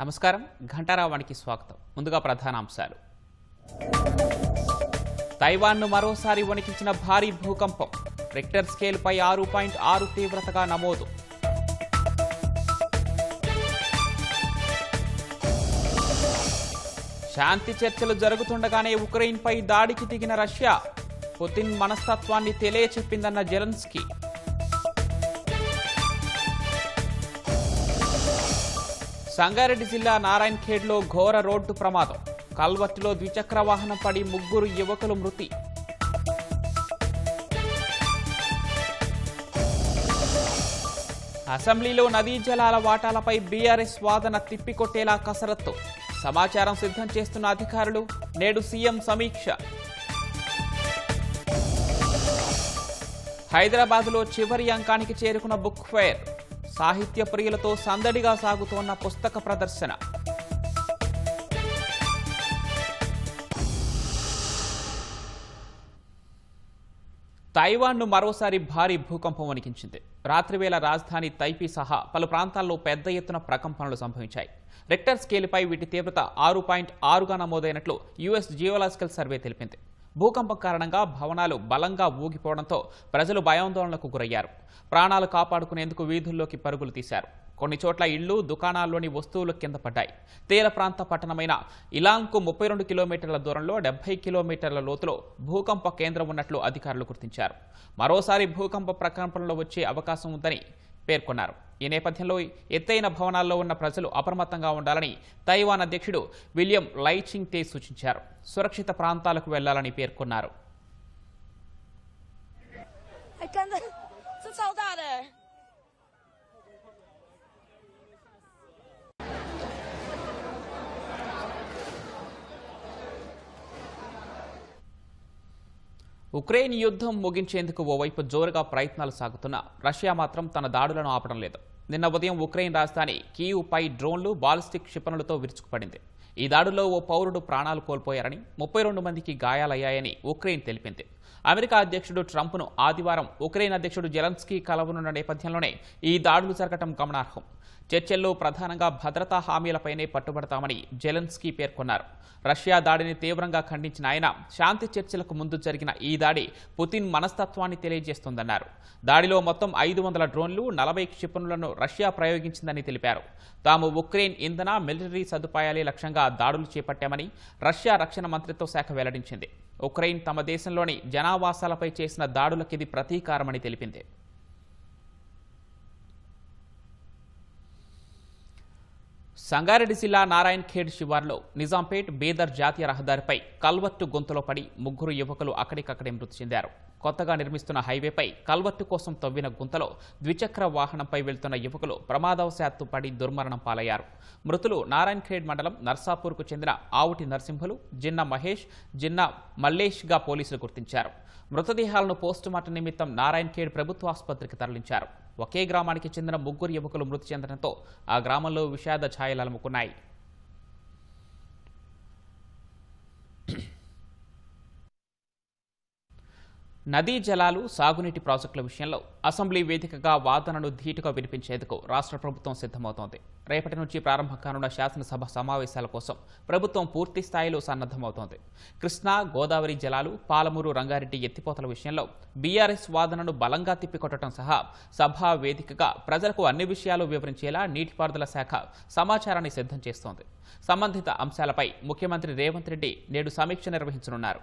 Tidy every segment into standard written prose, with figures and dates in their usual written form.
నమస్కారం ఘంటారావానికి స్వాగతం. ముందుగా ప్రధానాంశాలు. తైవాన్ను మరోసారి వణికించిన భారీ భూకంపం. రిక్టర్ స్కేల్పై 6.6 తీవ్రతగా నమోదు. శాంతి చర్చలు జరుగుతుండగానే ఉక్రెయిన్పై దాడికి దిగిన రష్యా. పుతిన్ మనస్తత్వాన్ని తెలియచెప్పిందన్న జెలెన్స్కీ. సంగారెడ్డి జిల్లా నారాయణఖేడ్లో ఘోర రోడ్డు ప్రమాదం. కల్వర్టులో ద్విచక్ర వాహనం పడి 3 యువకులు మృతి. అసెంబ్లీలో నదీ జలాల వాటాలపై బీఆర్ఎస్ వాదన తిప్పికొట్టేలా కసరత్తు. సమాచారం సిద్ధం చేస్తున్న అధికారులు. నేడు సీఎం సమీక్ష. హైదరాబాద్లో చివరి అంకానికి చేరుకున్న బుక్ ఫెయిర్. సాహిత్య ప్రియులతో సందడిగా సాగుతోన్న పుస్తక ప్రదర్శన. తైవాన్ను మరోసారి భారీ భూకంపం వణికించింది. రాత్రివేళ రాజధాని తైపీ సహా పలు ప్రాంతాల్లో పెద్ద ఎత్తున ప్రకంపనలు సంభవించాయి. రిక్టర్ స్కేలుపై వీటి తీవ్రత 6.6గా నమోదైనట్లు యుఎస్ జియోలాజికల్ సర్వే తెలిపింది. భూకంపం కారణంగా భవనాలు బలంగా ఊగిపోవడంతో ప్రజలు భయాందోళనకు గురయ్యారు. ప్రాణాలు కాపాడుకునేందుకు వీధుల్లోకి పరుగులు తీశారు. కొన్ని చోట్ల ఇళ్లు, దుకాణాల్లోని వస్తువులు కింద పడ్డాయి. తీర ప్రాంత పట్టణమైన ఇలాంగ్కు 32 కిలోమీటర్ల దూరంలో 70 కిలోమీటర్ల లోతులో భూకంప కేంద్రం ఉన్నట్లు అధికారులు గుర్తించారు. మరోసారి భూకంప ప్రకంపనలు వచ్చే అవకాశం ఉందని పేర్కొన్నారు. ఈ నేపథ్యంలో ఎత్తైన భవనాల్లో ఉన్న ప్రజలు అప్రమత్తంగా ఉండాలని తైవాన్ అధ్యక్షుడు విలియం లైచింగ్ తే సూచించారు. సురక్షిత ప్రాంతాలకు వెళ్లాలని పేర్కొన్నారు. ఉక్రెయిన్ యుద్ధం ముగించేందుకు ఓవైపు జోరుగా ప్రయత్నాలు సాగుతున్నా రష్యా మాత్రం తన దాడులను ఆపడం లేదు. నిన్న ఉదయం ఉక్రెయిన్ రాజధాని కీవ్పై డ్రోన్లు, బాలిస్టిక్ క్షిపణులతో విరుచుకుపడింది. ఈ దాడుల్లో ఓ పౌరుడు ప్రాణాలు కోల్పోయారని, 32 మందికి గాయాలయ్యాయని ఉక్రెయిన్ తెలిపింది. అమెరికా అధ్యక్షుడు ట్రంప్ను ఆదివారం ఉక్రెయిన్ అధ్యక్షుడు జెలెన్స్కీ కలవనున్న నేపథ్యంలోనే ఈ దాడులు జరగడం గమనార్హం. చర్చల్లో ప్రధానంగా భద్రతా హామీలపైనే పట్టుబడతామని జెలెన్స్కీ పేర్కొన్నారు. రష్యా దాడిని తీవ్రంగా ఖండించిన ఆయన శాంతి చర్చలకు ముందు జరిగిన ఈ దాడి పుతిన్ మనస్తత్వాన్ని తెలియజేస్తోందన్నారు. దాడిలో మొత్తం 500 డ్రోన్లు, 40 క్షిపణులను రష్యా ప్రయోగించిందని తెలిపారు. తాము ఉక్రెయిన్ ఇంధన, మిలిటరీ సదుపాయాలే లక్ష్యంగా దాడులు చేపట్టామని రష్యా రక్షణ మంత్రిత్వ శాఖ వెల్లడించింది. ఉక్రెయిన్ తమ దేశంలోని జనావాసాలపై చేసిన దాడులకిది ప్రతీకారమని తెలిపింది. సంగారెడ్డి జిల్లా నారాయణఖేడ్ శివార్లో నిజాంపేట్ బీదర్ జాతీయ రహదారిపై కల్వర్టు గొంతులో పడి 3 యువకులు అక్కడికక్కడే మృతి చెందారు. కొత్తగా నిర్మిస్తున్న హైవేపై కల్వర్టు కోసం తవ్విన గుంతలో ద్విచక్ర వాహనంపై వెళ్తున్న యువకులు ప్రమాదవశాత్తు పడి దుర్మరణం పాలయ్యారు. మృతులు నారాయణఖేడ్ మండలం నర్సాపూర్కు చెందిన ఆవుటి నరసింహులు, జిన్న మహేష్, జిన్న మల్లేష్గా పోలీసులు గుర్తించారు. మృతదేహాలను పోస్టుమార్టం నిమిత్తం నారాయణఖేడ్ ప్రభుత్వ ఆసుపత్రికి తరలించారు. ఒకే గ్రామానికి చెందిన 3 యువకులు మృతి చెందడంతో ఆ గ్రామంలో విషాద ఛాయలు అలుముకున్నాయి. నదీ జలాలు, సాగునీటి ప్రాజెక్టుల విషయంలో అసెంబ్లీ వేదికగా వాదనను ధీటుగా వినిపించేందుకు రాష్ట్ర ప్రభుత్వం సిద్ధమవుతోంది. రేపటి నుంచి ప్రారంభం కానున్న శాసనసభ సమావేశాల కోసం ప్రభుత్వం పూర్తి స్థాయిలో సన్నద్ధమవుతోంది. కృష్ణా, గోదావరి జలాలు, పాలమూరు, రంగారెడ్డి ఎత్తిపోతల విషయంలో బీఆర్ఎస్ వాదనను బలంగా తిప్పికొట్టడం సహా సభా వేదికగా ప్రజలకు అన్ని విషయాలు వివరించేలా నీటిపారుదల శాఖ సమాచారాన్ని సిద్ధం చేస్తోంది. సంబంధిత అంశాలపై ముఖ్యమంత్రి రేవంత్ రెడ్డి నేడు సమీక్ష నిర్వహించనున్నారు.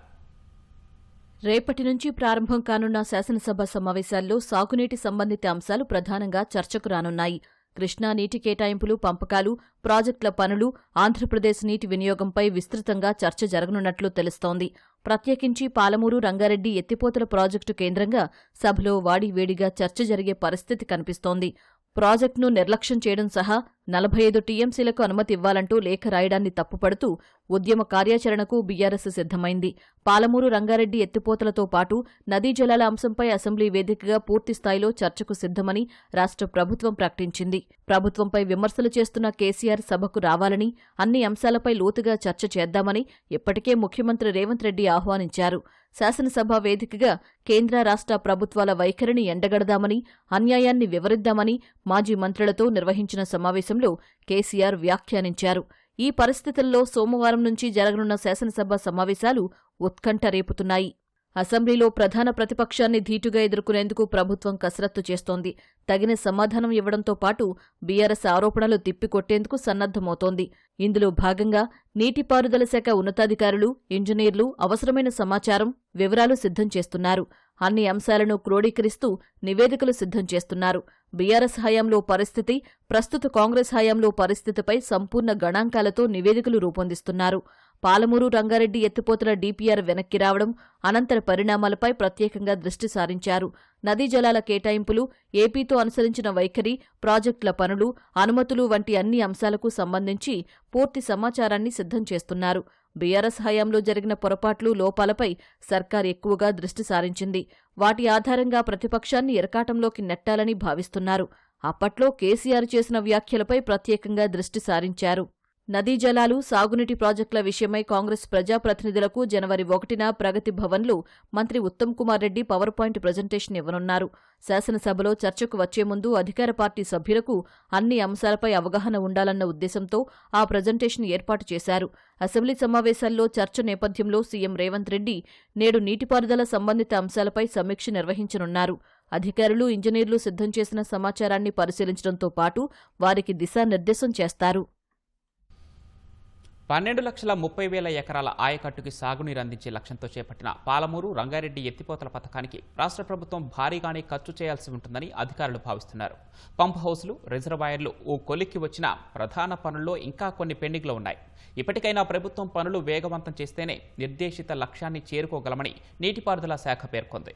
రేపటి నుంచి ప్రారంభం కానున్న శాసనసభ సమావేశాల్లో సాగునీటి సంబంధిత అంశాలు ప్రధానంగా చర్చకు రానున్నాయి. కృష్ణా నీటి కేటాయింపులు, పంపకాలు, ప్రాజెక్టుల పనులు, ఆంధ్రప్రదేశ్ నీటి వినియోగంపై విస్తృతంగా చర్చ జరగనున్నట్లు తెలుస్తోంది. ప్రత్యేకించి పాలమూరు, రంగారెడ్డి ఎత్తిపోతల ప్రాజెక్టు కేంద్రంగా సభలో వాడివేడిగా చర్చ జరిగే పరిస్థితి కనిపిస్తోంది. ప్రాజెక్టును నిర్లక్ష్యం చేయడం సహా 45 టీఎంసీలకు అనుమతి ఇవ్వాలంటూ లేఖ రాయడాన్ని తప్పుపడుతూ ఉద్యమ కార్యాచరణకు బీఆర్ఎస్ సిద్ధమైంది. పాలమూరు, రంగారెడ్డి ఎత్తిపోతలతో పాటు నదీ జలాల అంశంపై అసెంబ్లీ వేదికగా పూర్తిస్థాయిలో చర్చకు సిద్ధమని రాష్ట్ర ప్రభుత్వం ప్రకటించింది. ప్రభుత్వంపై విమర్శలు చేస్తున్న కేసీఆర్ సభకు రావాలని, అన్ని అంశాలపై లోతుగా చర్చ చేద్దామని ఇప్పటికే ముఖ్యమంత్రి రేవంత్ రెడ్డి ఆహ్వానించారు. శాసనసభ వేదికగా కేంద్ర రాష్ట్ర ప్రభుత్వాల వైఖరిని ఎండగడదామని, అన్యాయాన్ని వివరిద్దామని మాజీ మంత్రులతో నిర్వహించిన సమావేశంలో కేసీఆర్ వ్యాఖ్యానించారు. ఈ పరిస్థితుల్లో సోమవారం నుంచి జరగనున్న శాసనసభ సమావేశాలు ఉత్కంఠ రేపుతున్నాయి. అసెంబ్లీలో ప్రధాన ప్రతిపక్షాన్ని ధీటుగా ఎదుర్కొనేందుకు ప్రభుత్వం కసరత్తు చేస్తోంది. తగిన సమాధానం ఇవ్వడంతో పాటు బీఆర్ఎస్ ఆరోపణలు తిప్పికొట్టేందుకు సన్నద్ధమవుతోంది. ఇందులో భాగంగా నీటిపారుదల శాఖ ఉన్నతాధికారులు, ఇంజనీర్లు అవసరమైన సమాచారం, వివరాలు సిద్ధం చేస్తున్నారు. అన్ని అంశాలను క్రోడీకరిస్తూ నివేదికలు సిద్ధం చేస్తున్నారు. బీఆర్ఎస్ హయాంలో పరిస్థితి, ప్రస్తుత కాంగ్రెస్ హయాంలో పరిస్థితిపై సంపూర్ణ గణాంకాలతో నివేదికలు రూపొందిస్తున్నారు. పాలమూరు రంగారెడ్డి ఎత్తిపోతల డీపీఆర్ వెనక్కి రావడం, అనంతర పరిణామాలపై ప్రత్యేకంగా దృష్టి సారించారు. నదీ జలాల కేటాయింపులు, ఏపీతో అనుసరించిన వైఖరి, ప్రాజెక్టుల పనులు, అనుమతులు వంటి అన్ని అంశాలకు సంబంధించి పూర్తి సమాచారాన్ని సిద్ధం చేస్తున్నారు. బీఆర్ఎస్ హయాంలో జరిగిన పొరపాట్లు, లోపాలపై సర్కార్ ఎక్కువగా దృష్టి సారించింది. వాటి ఆధారంగా ప్రతిపక్షాన్ని ఇరకాటంలోకి నెట్టాలని భావిస్తున్నారు. అప్పట్లో కేసీఆర్ చేసిన వ్యాఖ్యలపై ప్రత్యేకంగా దృష్టి సారించారు. నదీ జలాలు, సాగునీటి ప్రాజెక్టుల విషయమై కాంగ్రెస్ ప్రజాప్రతినిధులకు జనవరి 1న ప్రగతి భవన్లో మంత్రి Uttam Kumar Reddy PowerPoint presentation ఇవ్వనున్నారు. శాసనసభలో చర్చకు వచ్చే ముందు అధికార పార్టీ సభ్యులకు అన్ని అంశాలపై అవగాహన ఉండాలన్న ఉద్దేశంతో ఆ ప్రజెంటేషన్ ఏర్పాటు చేశారు. అసెంబ్లీ సమావేశాల్లో చర్చ నేపథ్యంలో సీఎం రేవంత్ రెడ్డి నేడు నీటిపారుదల సంబంధిత అంశాలపై సమీక్ష నిర్వహించనున్నారు. అధికారులు, ఇంజనీర్లు సిద్ధం చేసిన సమాచారాన్ని పరిశీలించడంతో పాటు వారికి దిశానిర్దేశం చేస్తారు. 12,30,000 ఎకరాల ఆయకట్టుకి సాగునీరు అందించే లక్ష్యంతో చేపట్టిన పాలమూరు రంగారెడ్డి ఎత్తిపోతల పథకానికి రాష్ట్ర ప్రభుత్వం భారీగానే ఖర్చు చేయాల్సి ఉంటుందని అధికారులు భావిస్తున్నారు. పంప్ హౌస్లు, రిజర్వాయర్లు ఓ కొలిక్కి వచ్చిన ప్రధాన పనుల్లో ఇంకా కొన్ని పెండింగ్లో ఉన్నాయి. ఇప్పటికైనా ప్రభుత్వం పనులు వేగవంతం చేస్తేనే నిర్దేశిత లక్ష్యాన్ని చేరుకోగలమని నీటిపారుదల శాఖ పేర్కొంది.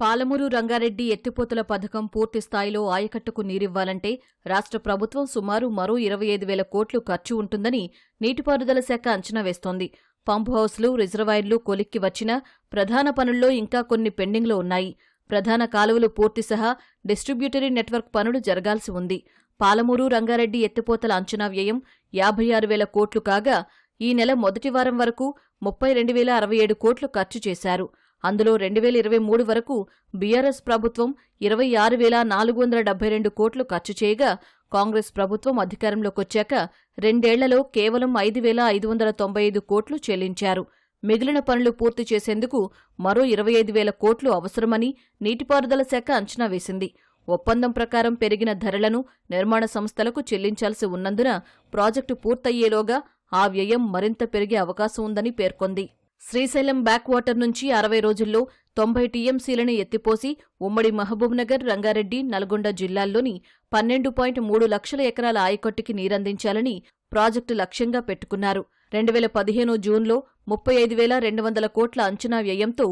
పాలమూరు రంగారెడ్డి ఎత్తిపోతల పథకం పూర్తి స్థాయిలో ఆయకట్టుకు నీరివ్వాలంటే రాష్ట్ర ప్రభుత్వం సుమారు మరో 25,000 కోట్లు ఖర్చు ఉంటుందని నీటిపారుదల శాఖ అంచనా వేస్తోంది. పంప్ హౌస్లు, రిజర్వాయర్లు కొలిక్కి వచ్చినా ప్రధాన పనుల్లో ఇంకా కొన్ని పెండింగ్లో ఉన్నాయి. ప్రధాన కాలువలు పూర్తి సహా డిస్ట్రిబ్యూటరీ నెట్వర్క్ పనులు జరగాల్సి ఉంది. పాలమూరు రంగారెడ్డి ఎత్తిపోతల అంచనా వ్యయం 56,000 కోట్లు కాగా ఈ నెల మొదటి వారం వరకు 32,067 కోట్లు ఖర్చు చేశారు. అందులో 2023 వరకు బీఆర్ఎస్ ప్రభుత్వం 26,472 కోట్లు ఖర్చు చేయగా కాంగ్రెస్ ప్రభుత్వం అధికారంలోకొచ్చాక రెండేళ్లలో కేవలం 5,595 కోట్లు చెల్లించారు. మిగిలిన పనులు పూర్తి చేసేందుకు మరో 25,000 కోట్లు అవసరమని నీటిపారుదల శాఖ అంచనా వేసింది. ఒప్పందం ప్రకారం పెరిగిన ధరలను నిర్మాణ సంస్థలకు చెల్లించాల్సి ఉన్నందున ప్రాజెక్టు పూర్తయ్యేలోగా ఆ వ్యయం మరింత పెరిగే అవకాశం ఉందని పేర్కొంది. శ్రీశైలం బ్యాక్ వాటర్ నుంచి 60 రోజుల్లో 90 టీఎంసీలను ఎత్తిపోసి ఉమ్మడి మహబూబ్నగర్, రంగారెడ్డి, నల్గొండ జిల్లాల్లోని 12.3 లక్షల ఎకరాల ఆయకట్టుకి నీరందించాలని ప్రాజెక్టు లక్ష్యంగా పెట్టుకున్నారు. 2015 జూన్లో 35,200 కోట్ల అంచనా వ్యయంతో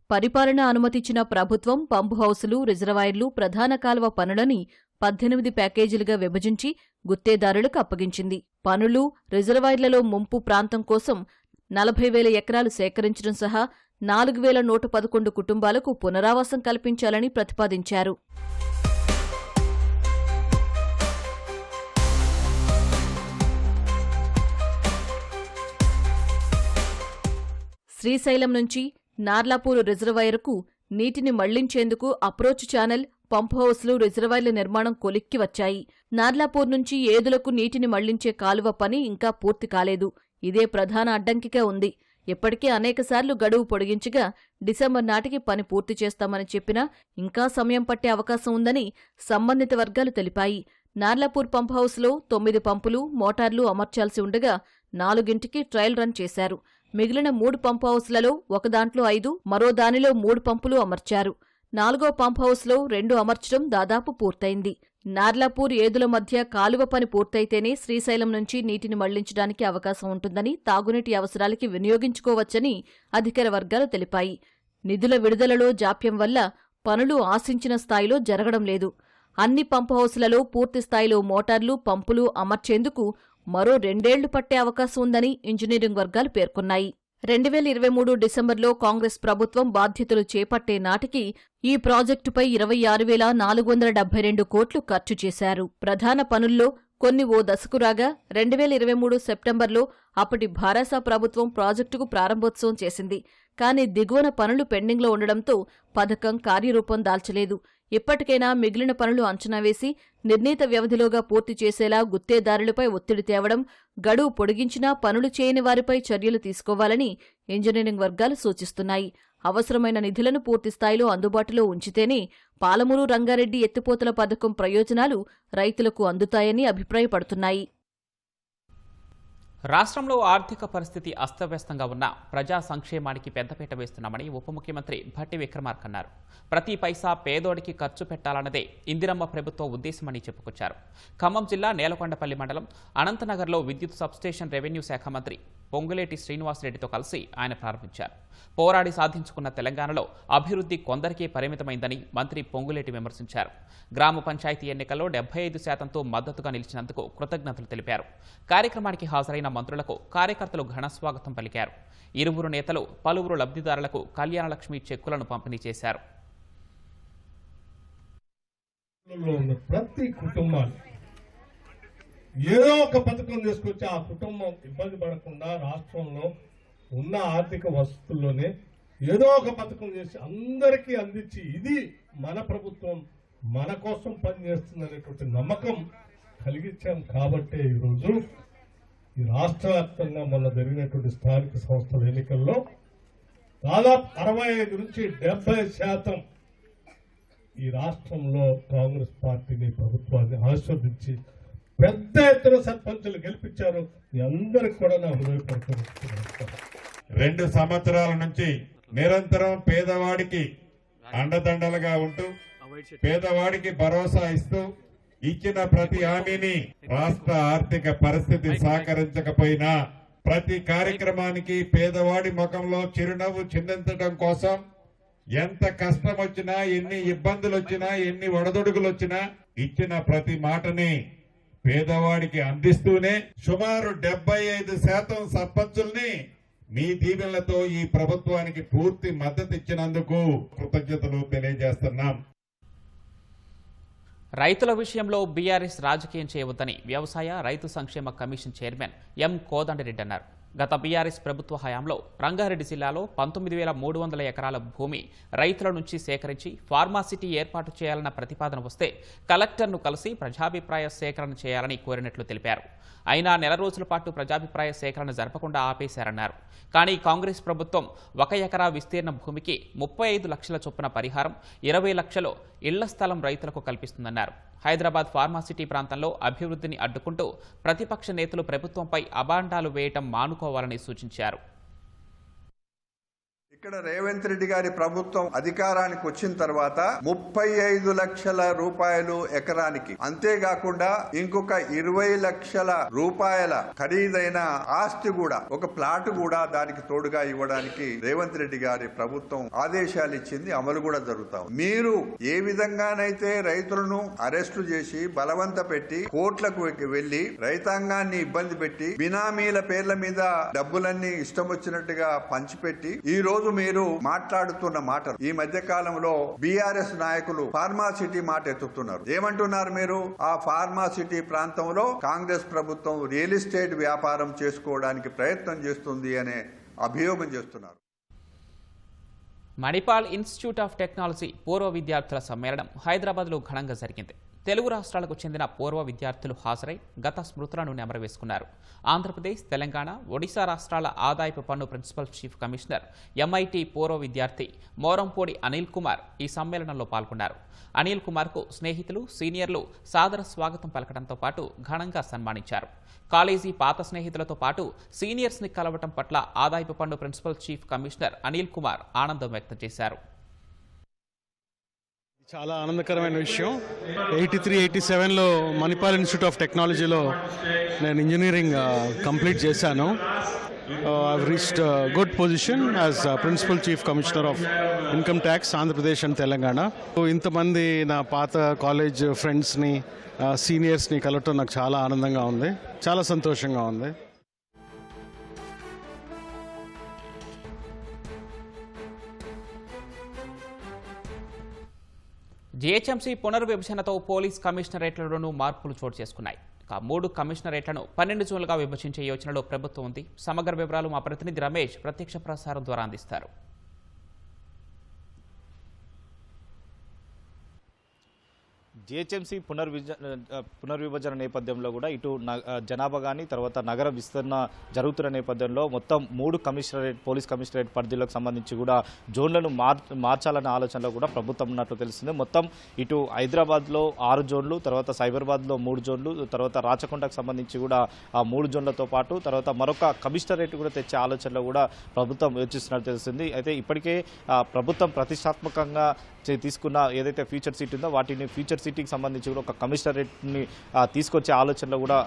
పరిపాలన అనుమతిచ్చిన ప్రభుత్వం పంపు హౌసులు, రిజర్వాయర్లు, ప్రధాన కాలువ పనులని 18 ప్యాకేజీలుగా విభజించి గుత్తేదారులకు అప్పగించింది. పనులు, రిజర్వాయర్లలో ముంపు ప్రాంతం కోసం 40,000 ఎకరాలు సేకరించడం సహా 4,111 కుటుంబాలకు పునరావాసం కల్పించాలని ప్రతిపాదించారు. శ్రీశైలం నుంచి నార్లాపూర్ రిజర్వాయర్కు నీటిని మళ్లించేందుకు అప్రోచ్ ఛానల్, పంప్ హౌస్లు, రిజర్వాయర్ల నిర్మాణం కొలిక్కి వచ్చాయి. నార్లాపూర్ నుంచి ఏదులకు నీటిని మళ్లించే కాలువ పని ఇంకా పూర్తి కాలేదు. ఇదే ప్రధాన అడ్డంకిగా ఉంది. ఇప్పటికే అనేకసార్లు గడువు పొడిగించగా డిసెంబర్ నాటికి పని పూర్తి చేస్తామని చెప్పినా ఇంకా సమయం పట్టే అవకాశం ఉందని సంబంధిత వర్గాలు తెలిపాయి. నార్లాపూర్ పంప్ హౌస్లో 9 పంపులు, మోటార్లు అమర్చాల్సి ఉండగా 4ంటికి ట్రయల్ రన్ చేశారు. మిగిలిన 3 పంప్ హౌస్లలో ఒకదాంట్లో 5, మరో దానిలో 3 పంపులు అమర్చారు. 4వ పంప్ హౌస్లో 2 అమర్చడం దాదాపు పూర్తయింది. నార్లాపూర్, ఏదుల మధ్య కాలువ పని పూర్తయితేనే శ్రీశైలం నుంచి నీటిని మళ్లించడానికి అవకాశం ఉంటుందని, తాగునీటి అవసరాలకి వినియోగించుకోవచ్చని అధికార వర్గాలు తెలిపాయి. నిధుల విడుదలలో జాప్యం వల్ల పనులు ఆశించిన స్థాయిలో జరగడం లేదు. అన్ని పంప్ హౌస్లలో పూర్తి స్థాయిలో మోటార్లు, పంపులు అమర్చేందుకు మరో 2 ఏళ్లు పట్టే అవకాశం ఉందని ఇంజనీరింగ్ వర్గాలు పేర్కొన్నాయి. 2023 డిసెంబర్లో కాంగ్రెస్ ప్రభుత్వం బాధ్యతలు చేపట్టే నాటికి ఈ ప్రాజెక్టుపై 26,472 కోట్లు ఖర్చు చేశారు. ప్రధాన పనుల్లో కొన్ని ఓ దశకు రాగా 2023 సెప్టెంబర్లో అప్పటి భారస ప్రభుత్వం ప్రాజెక్టుకు ప్రారంభోత్సవం చేసింది. కానీ దిగువన పనులు పెండింగ్లో ఉండడంతో పథకం కార్యరూపం దాల్చలేదు. ఇప్పటికైనా మిగిలిన పనులు అంచనా వేసి నిర్ణీత వ్యవధిలోగా పూర్తి చేసేలా గుత్తేదారులపై ఒత్తిడి తేవడం, గడువు పొడిగించినా పనులు చేయని వారిపై చర్యలు తీసుకోవాలని ఇంజనీరింగ్ వర్గాలు సూచిస్తున్నాయి. అవసరమైన నిధులను పూర్తిస్థాయిలో అందుబాటులో ఉంచితేనే పాలమూరు రంగారెడ్డి ఎత్తిపోతల పథకం ప్రయోజనాలు రైతులకు అందుతాయని అభిప్రాయపడుతున్నాయి. రాష్ట్రంలో ఆర్థిక పరిస్థితి అస్తవ్యస్తంగా ఉన్న ప్రజా సంక్షేమానికి పెద్దపీట వేస్తున్నామని ఉప ముఖ్యమంత్రి భట్టి విక్రమార్క అన్నారు. ప్రతి పైసా పేదోడికి ఖర్చు పెట్టాలన్నదే ఇందిరమ్మ ప్రభుత్వ ఉద్దేశమని చెప్పుకొచ్చారు. ఖమ్మం జిల్లా నేలకొండపల్లి మండలం అనంతనగర్లో విద్యుత్ సబ్స్టేషన్ రెవెన్యూ శాఖ మంత్రి పొంగులేటి శ్రీనివాసరెడ్డితో కలిసి ఆయన ప్రారంభించారు. పోరాడి సాధించుకున్న తెలంగాణలో అభివృద్ధి కొందరికే పరిమితమైందని మంత్రి పొంగులేటి విమర్శించారు. గ్రామ పంచాయతీ ఎన్నికల్లో 75%తో మద్దతుగా నిలిచినందుకు కృతజ్ఞతలు తెలిపారు. కార్యక్రమానికి హాజరైన మంత్రులకు కార్యకర్తలు ఘనస్వాగతం పలికారు. ఇరువురు నేతలు పలువురు లబ్ధిదారులకు కళ్యాణలక్ష్మి చెక్కులను పంపిణీ చేశారు. ప్రతి కుటుంబాలు ఏదో ఒక పథకం తీసుకొచ్చి ఆ కుటుంబం ఇబ్బంది పడకుండా రాష్ట్రంలో ఉన్న ఆర్థిక వసతుల్లోనే ఏదో ఒక పథకం చేసి అందరికీ అందించి ఇది మన ప్రభుత్వం మన కోసం పనిచేస్తుందనేటువంటి నమ్మకం కలిగించాం. కాబట్టే ఈరోజు ఈ రాష్ట్ర వ్యాప్తంగా మొన్న జరిగినటువంటి స్థానిక సంస్థల ఎన్నికల్లో దాదాపు 65 నుంచి 70% ఈ రాష్ట్రంలో కాంగ్రెస్ పార్టీని ప్రభుత్వాన్ని ఆశీర్వదించి పెద్ద ఎత్తున సర్పంచులు గెలిపించారు. మీ అందరికి కూడా నా హృదయపూర్వక 2 సంవత్సరాల నుంచి నిరంతరం పేదవాడికి అండదండలుగా ఉంటూ పేదవాడికి భరోసా ఇస్తూ ఇచ్చిన ప్రతి హామీని రాష్ట్ర ఆర్థిక పరిస్థితి సహకరించకపోయినా ప్రతి కార్యక్రమానికి పేదవాడి ముఖంలో చిరునవ్వు చిందించడం కోసం ఎంత కష్టం వచ్చినా, ఎన్ని ఇబ్బందులు వచ్చినా, ఎన్ని ఒడదొడుగులు వచ్చినా ఇచ్చిన ప్రతి మాటని పేదవాడికి అందిస్తూనే సుమారు 75% సర్పంచుల్ని మీ దీవెనలతో ఈ ప్రభుత్వానికి పూర్తి మద్దతు ఇచ్చినందుకు కృతజ్ఞతలు తెలియజేస్తున్నాం. రైతుల విషయంలో బీఆర్ఎస్ రాజకీయం చేయవద్దని వ్యవసాయ రైతు సంక్షేమ కమిషన్ చైర్మన్ ఎం కోదండరెడ్డి అన్నారు. గత బీఆర్ఎస్ ప్రభుత్వ హయాంలో రంగారెడ్డి జిల్లాలో 19,300 ఎకరాల భూమి రైతుల నుంచి సేకరించి ఫార్మాసిటీ ఏర్పాటు చేయాలన్న ప్రతిపాదన వస్తే కలెక్టర్ను కలిసి ప్రజాభిప్రాయ సేకరణ చేయాలని కోరినట్లు తెలిపారు. అయినా నెల రోజుల పాటు ప్రజాభిప్రాయ సేకరణ జరపకుండా ఆపేశారన్నారు. కానీ కాంగ్రెస్ ప్రభుత్వం 1 ఎకరా విస్తీర్ణ భూమికి 35 లక్షల చొప్పున పరిహారం, 20 లక్షలు ఇళ్ల స్థలం రైతులకు కల్పిస్తుందన్నారు. హైదరాబాద్ ఫార్మాసిటీ ప్రాంతంలో అభివృద్ధిని అడ్డుకుంటూ ప్రతిపక్ష నేతలు ప్రభుత్వంపై అబాండాలు వేయటం మానుకోవాలని సూచించారు. ఇక్కడ రేవంత్ రెడ్డి గారి ప్రభుత్వం అధికారానికి వచ్చిన తర్వాత 35 లక్షల రూపాయలు ఎకరానికి, అంతేకాకుండా ఇంకొక 20 లక్షల రూపాయల ఖరీదైన ఆస్తి కూడా, ఒక ప్లాట్ కూడా దానికి తోడుగా ఇవ్వడానికి రేవంత్ రెడ్డి గారి ప్రభుత్వం ఆదేశాలు ఇచ్చింది. అమలు కూడా జరుగుతాం. మీరు ఏ విధంగానైతే రైతులను అరెస్టు చేసి బలవంత పెట్టి కోర్టులకు వెళ్లి రైతాంగాన్ని ఇబ్బంది పెట్టి బినామీల పేర్ల మీద డబ్బులన్నీ ఇష్టం వచ్చినట్టుగా పంచిపెట్టి ఈ రోజు మీరు మాట్లాడుతున్న మాటలు, ఈ మధ్య కాలంలో బీఆర్ఎస్ నాయకులు ఫార్మాసిటీ మాట ఎత్తుతున్నారు. ఏమంటున్నారు మీరు? ఆ ఫార్మాసిటీ ప్రాంతంలో కాంగ్రెస్ ప్రభుత్వం రియల్ ఎస్టేట్ వ్యాపారం చేసుకోవడానికి ప్రయత్నం చేస్తుంది అనే అభియోగం చేస్తున్నారు. మణిపాల్ ఇన్స్టిట్యూట్ ఆఫ్ టెక్నాలజీ పూర్వ విద్యార్థుల సమ్మేళనం హైదరాబాద్లో ఘనంగా జరిగింది. తెలుగు రాష్ట్రాలకు చెందిన పూర్వ విద్యార్థులు హాజరై గత స్మృతులను నెమరవేసుకున్నారు. ఆంధ్రప్రదేశ్, తెలంగాణ, ఒడిశా రాష్ట్రాల ఆదాయపు పన్ను ప్రిన్సిపల్ చీఫ్ కమిషనర్ ఎంఐటి పూర్వ విద్యార్థి మోరంపూడి అనిల్ కుమార్ ఈ సమ్మేళనంలో పాల్గొన్నారు. అనిల్ కుమార్కు స్నేహితులు, సీనియర్లు సాదర స్వాగతం పలకడంతో పాటు ఘనంగా సన్మానించారు. కాలేజీ పాత స్నేహితులతో పాటు సీనియర్స్ని కలవటం పట్ల ఆదాయపు పన్ను principal chief commissioner Anil Kumar ఆనందం వ్యక్తం చేశారు. చాలా ఆనందకరమైన విషయం. 83-87లో మణిపాల్ ఇన్స్టిట్యూట్ ఆఫ్ టెక్నాలజీలో నేను ఇంజనీరింగ్ కంప్లీట్ చేశాను. I've reached good position as principal chief commissioner of income tax Andhra Pradesh and Telangana. ఇంతమంది నా పాత కాలేజ్ ఫ్రెండ్స్ని, సీనియర్స్ని కలవటం నాకు చాలా ఆనందంగా ఉంది, చాలా సంతోషంగా ఉంది. జీహెచ్ఎంసీ పునర్విభజనతో పోలీస్ కమిషనరేట్లలోనూ మార్పులు చోటు చేసుకున్నాయి. 3 కమిషనరేట్లను 12 జోన్లుగా విభజించే యోచనలో ప్రభుత్వం ఉంది. సమగ్ర వివరాలు మా ప్రతినిధి రమేష్ ప్రత్యక్ష ప్రసారం ద్వారా అందిస్తారు. జీహెచ్ఎంసీ పునర్విభజన నేపథ్యంలో కూడా ఇటు జనాభా కానీ తర్వాత నగర విస్తరణ జరుగుతున్న నేపథ్యంలో మొత్తం 3 పోలీస్ కమిషనరేట్ పరిధిలోకి సంబంధించి కూడా జోన్లను మార్చాలనే ఆలోచనలో కూడా ప్రభుత్వం ఉన్నట్లు తెలిసింది. మొత్తం ఇటు హైదరాబాద్లో 6 జోన్లు, తర్వాత సైబరాబాద్లో 3 జోన్లు, తర్వాత రాచకొండకు సంబంధించి కూడా 3 జోన్లతో పాటు తర్వాత మరొక కమిషనరేట్ కూడా తెచ్చే ఆలోచనలో కూడా ప్రభుత్వం యోచిస్తున్నట్టు తెలిసింది. అయితే ఇప్పటికే ప్రభుత్వం ప్రతిష్టాత్మకంగా తీసుకున్న ఏదైతే ఫ్యూచర్ సిటీ ఉందో వాటిని ఫ్యూచర్ సిటీకి సంబంధించి కూడా ఒక కమిషనరేట్ని తీసుకొచ్చే ఆలోచనలో కూడా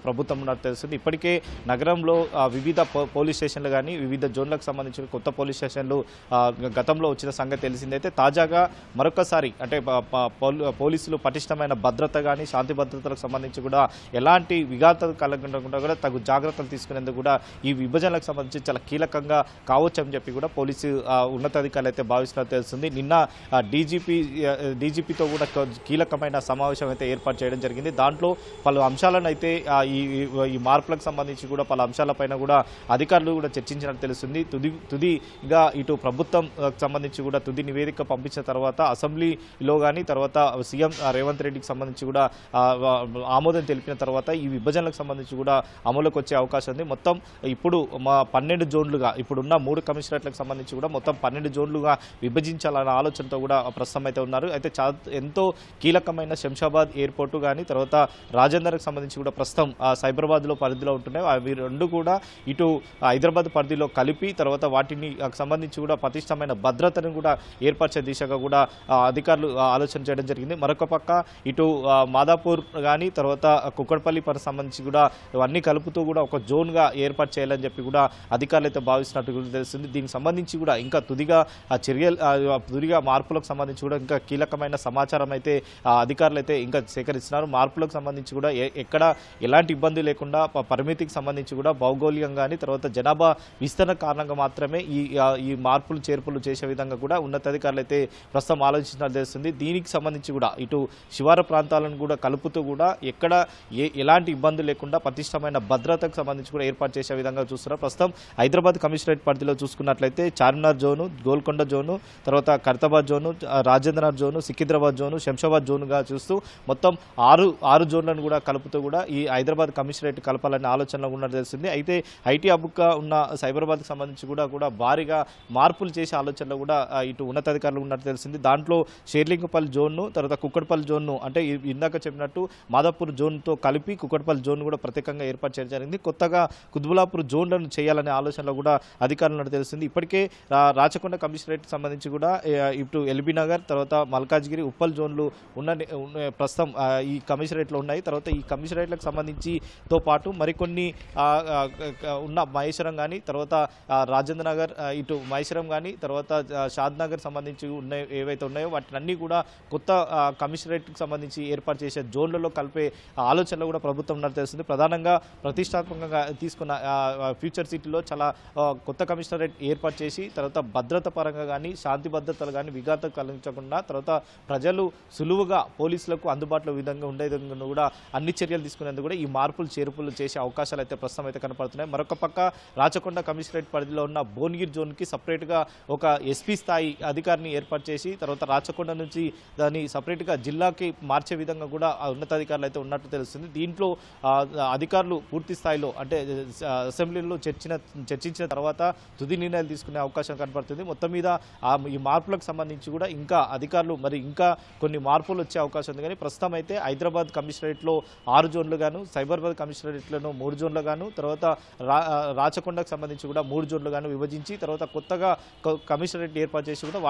ప్రభుత్వం ఉన్నట్టు తెలుస్తుంది. ఇప్పటికే నగరంలో వివిధ పోలీస్ స్టేషన్లు కానీ వివిధ జోన్లకు సంబంధించిన కొత్త పోలీస్ స్టేషన్లు గతంలో వచ్చిన సంగతి తెలిసింది. అయితే తాజాగా మరొకసారి అంటే పోలీసులు పటిష్టమైన భద్రత కానీ శాంతి భద్రతలకు సంబంధించి కూడా ఎలాంటి విఘాతం కలగకుండా కూడా తగు జాగ్రత్తలు తీసుకునేందుకు కూడా ఈ విభజనలకు సంబంధించి చాలా కీలకంగా కావచ్చు అని చెప్పి కూడా పోలీసు ఉన్నతాధికారులు అయితే భావిస్తున్నట్టు తెలుస్తుంది. నిన్న డీజీపీతో కూడా కీలకమైన సమావేశం అయితే ఏర్పాటు చేయడం జరిగింది. దాంట్లో పలు అంశాలను అయితే ఈ మార్పులకు సంబంధించి కూడా పలు అంశాలపైన కూడా అధికారులు కూడా చర్చించినట్టు తెలుస్తుంది. తుదిగా ఇటు ప్రభుత్వం సంబంధించి కూడా తుది నివేదిక పంపించిన తర్వాత అసెంబ్లీలో కానీ తర్వాత సీఎం రేవంత్ రెడ్డికి సంబంధించి కూడా ఆమోదం తెలిపిన తర్వాత ఈ విభజనలకు సంబంధించి కూడా అమలుకు వచ్చే అవకాశం ఉంది. మొత్తం ఇప్పుడు 12 జోన్లుగా ఇప్పుడున్న 3 కమిషనరేట్లకు సంబంధించి కూడా మొత్తం 12 జోన్లుగా విభజించాలన్న ఆలోచనతో కూడా ప్రస్తుతం అయితే ఉన్నారు. అయితే ఎంతో కీలకమైన శంషాబాద్ ఎయిర్పోర్టు కానీ తర్వాత రాజేందర్కి సంబంధించి కూడా ప్రస్తుతం సైబరాబాద్లో పరిధిలో ఉంటున్నాయి. అవి రెండు కూడా ఇటు హైదరాబాద్ పరిధిలో కలిపి తర్వాత వాటిని సంబంధించి కూడా పటిష్టమైన భద్రతను కూడా ఏర్పరిచే దిశగా కూడా అధికారులు ఆలోచన చేయడం జరిగింది. మరొక పక్క ఇటు మాదాపూర్ కానీ తర్వాత కుక్కడపల్లి సంబంధించి కూడా ఇవన్నీ కలుపుతూ కూడా ఒక జోన్గా ఏర్పాటు చేయాలని చెప్పి కూడా అధికారులు అయితే భావిస్తున్నట్టు కూడా తెలుస్తుంది. దీనికి సంబంధించి కూడా ఇంకా తుదిగా మార్పులకు సంబంధించి కూడా ఇంకా కీలకమైన సమాచారం అయితే అధికారులు అయితే ఇంకా సేకరిస్తున్నారు. మార్పులకు సంబంధించి కూడా ఎక్కడ ఎలాంటి ఇబ్బంది లేకుండా పరిమితికి సంబంధించి కూడా భౌగోళికంగా కానీ తర్వాత జనాభా విస్తరణ కారణంగా మాత్రమే ఈ మార్పులు చేర్పులు చేసే విధంగా కూడా ఉన్నతాధికారులు అయితే ప్రస్తుతం ఆలోచించినట్టు తెలుస్తుంది. దీనికి సంబంధించి కూడా ఇటు శివారు ప్రాంతాలను కూడా కలుపుతూ కూడా ఎక్కడ ఎలాంటి ఇబ్బంది లేకుండా పటిష్టమైన భద్రతకు సంబంధించి కూడా ఏర్పాటు చేసే విధంగా చూస్తున్నారు. ప్రస్తుతం హైదరాబాద్ కమిషనరేట్ పరిధిలో చూసుకున్నట్లయితే చార్మినార్ జోను, గోల్కొండ జోను, తర్వాత Khairatabad zone, Rajendranagar zone, Secunderabad zone, Shamshabad జోనుగా చూస్తూ మొత్తం 6 జోన్లను కూడా కలుపుతూ కూడా ఈ హైదరాబాద్ కమిషనరేట్ కలపాలనే ఆలోచనలో ఉన్నట్టు తెలిసింది. అయితే ఐటీ హబ్గా ఉన్న సైబరాబాద్కి సంబంధించి కూడా భారీగా మార్పులు చేసే ఆలోచనలో కూడా ఇటు ఉన్నతాధికారులు ఉన్నట్టు తెలిసింది. దాంట్లో షేర్లింగపల్లి జోన్ను తర్వాత కుక్కడపల్లి జోన్ను అంటే ఇందాక చెప్పినట్టు మాదాపూర్ జోన్తో కలిపి కుక్కడపల్లి జోన్ కూడా ప్రత్యేకంగా ఏర్పాటు చేయడం జరిగింది. కొత్తగా కుత్బుల్లాపూర్ జోన్లను చేయాలనే ఆలోచనలో కూడా అధికారులు ఉన్నట్టు తెలిసింది. ఇప్పటికే రాచకొండ కమిషనరేట్ సంబంధించి కూడా ఇటు ఎల్బీ నగర్ తర్వాత మల్కాజ్గిరి ఉప్పల్ జోన్లు ప్రస్తుతం ఈ కమిషనరేట్లో ఉన్నాయి. తర్వాత ఈ కమిషనరేట్లకు సంబంధించితో పాటు మరికొన్ని ఉన్న మహేశ్వరం కానీ తర్వాత రాజేంద్ర నగర్ ఇటు మహేశ్వరం కానీ తర్వాత షాద్ నగర్ సంబంధించి ఉన్నాయి ఏవైతే ఉన్నాయో వాటిని కూడా కొత్త కమిషనరేట్కి సంబంధించి ఏర్పాటు చేసే జోన్లలో కలిపే ఆలోచనలో కూడా ప్రభుత్వం ఉన్నట్టు తెలుస్తుంది. ప్రధానంగా ప్రతిష్టాత్మకంగా తీసుకున్న ఫ్యూచర్ సిటీలో చాలా కొత్త కమిషనరేట్ ఏర్పాటు చేసి తర్వాత భద్రత పరంగా కానీ శాంతి భద్రతలు కానీ విఘాతం కలిగించకుండా తర్వాత ప్రజలు సులువుగా పోలీసులకు అందుబాటులో విధంగా ఉండే విధంగా కూడా అన్ని చర్యలు తీసుకునేందుకు కూడా ఈ మార్పులు చేర్పులు చేసే అవకాశాలు అయితే ప్రస్తుతం అయితే కనపడుతున్నాయి. మరొక పక్క రాచకొండ కమిషనరేట్ పరిధిలో ఉన్న భువనగిరి జోన్కి సపరేట్గా ఒక ఎస్పీ స్థాయి అధికారిని ఏర్పాటు చేసి తర్వాత రాచకొండ నుంచి దాన్ని సపరేట్గా జిల్లాకి మార్చే విధంగా కూడా ఉన్నతాధికారులు అయితే ఉన్నట్టు తెలుస్తుంది. దీంట్లో అధికారులు పూర్తి స్థాయిలో అంటే అసెంబ్లీలో చర్చించిన తర్వాత తుది నిర్ణయాలు తీసుకునే అవకాశం కనపడుతుంది. మొత్తం మీద ఈ మార్పులకు సంబంధించి కూడా ఇంకా అధికారులు ఇంకా కొన్ని మార్పులు వచ్చే అవకాశం ఉంది. కానీ ప్రస్తుతం అయితే హైదరాబాద్ కమిషనరేట్లో 6 జోన్లు గాను, సైబరాబాద్ కమిషనరేట్లను 3 జోన్లు గాను, తర్వాత రాచకొండకు సంబంధించి కూడా 3 జోన్లు గాను విభజించి తర్వాత కొత్తగా కమిషనరేట్ ఏర్పాటు చేసి కూడా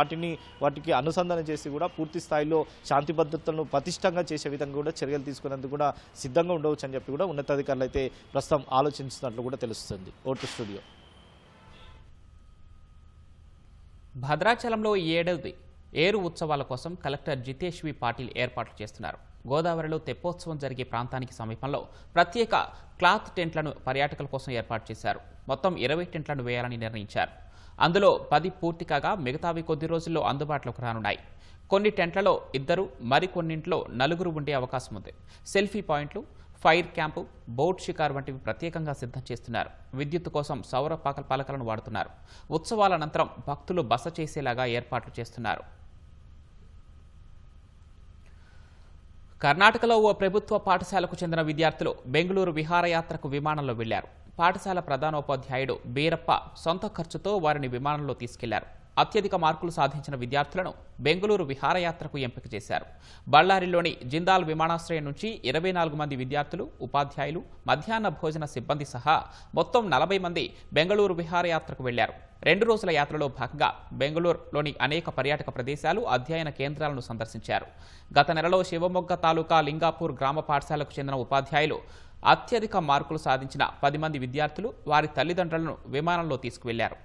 వాటికి అనుసంధానం చేసి కూడా పూర్తి స్థాయిలో శాంతి భద్రతలను పటిష్టంగా చేసే విధంగా కూడా చర్యలు తీసుకునేందుకు కూడా సిద్ధంగా ఉండవచ్చు అని చెప్పి కూడా ఉన్నతాధికారులు అయితే ప్రస్తుతం ఆలోచిస్తున్నట్లు కూడా తెలుస్తుంది. Vote studio. భద్రాచలంలో ఈ ఏడాది ఏరు ఉత్సవాల కోసం కలెక్టర్ జితేష్ వి పాటిల్ ఏర్పాట్లు చేస్తున్నారు. గోదావరిలో తెప్పోత్సవం జరిగే ప్రాంతానికి సమీపంలో ప్రత్యేక క్లాత్ టెంట్లను పర్యాటకుల కోసం ఏర్పాటు చేశారు. మొత్తం 20 టెంట్లను వేయాలని నిర్ణయించారు. అందులో 10 పూర్తి కాగా మిగతావి కొద్ది రోజుల్లో అందుబాటులోకి రానున్నాయి. కొన్ని టెంట్లలో 2, మరికొన్నింట్లో 4 ఉండే అవకాశం ఉంది. సెల్ఫీ పాయింట్లు, ఫైర్ క్యాంపు, బోట్ షికార్ వంటివి ప్రత్యేకంగా సిద్ధం చేస్తున్నారు. విద్యుత్ కోసం సౌర పలకలను వాడుతున్నారు. ఉత్సవాల అనంతరం భక్తులు బస చేసేలాగా ఏర్పాట్లు చేస్తున్నారు. కర్ణాటకలో ఓ ప్రభుత్వ పాఠశాలకు చెందిన విద్యార్థులు బెంగళూరు విహారయాత్రకు విమానంలో వెళ్లారు. పాఠశాల ప్రధానోపాధ్యాయుడు బీరప్ప సొంత ఖర్చుతో వారిని విమానంలో తీసుకెళ్లారు. అత్యధిక మార్కులు సాధించిన విద్యార్థులను బెంగళూరు విహారయాత్రకు ఎంపిక చేశారు. బళ్ళారిలోని జిందాల్ విమానాశ్రయం నుంచి 24 మంది విద్యార్థులు, ఉపాధ్యాయులు, మధ్యాహ్న భోజన సిబ్బంది సహా మొత్తం 40 మంది బెంగళూరు విహారయాత్రకు వెళ్లారు. 2 రోజుల యాత్రలో భాగంగా బెంగళూరులోని అనేక పర్యాటక ప్రదేశాలు, అధ్యయన కేంద్రాలను సందర్శించారు. గత నెలలో శివమొగ్గ తాలూకా లింగాపూర్ గ్రామ పాఠశాలకు చెందిన ఉపాధ్యాయులు అత్యధిక మార్కులు సాధించిన 10 మంది విద్యార్థులు వారి తల్లిదండ్రులను విమానంలో తీసుకువెళ్లారు.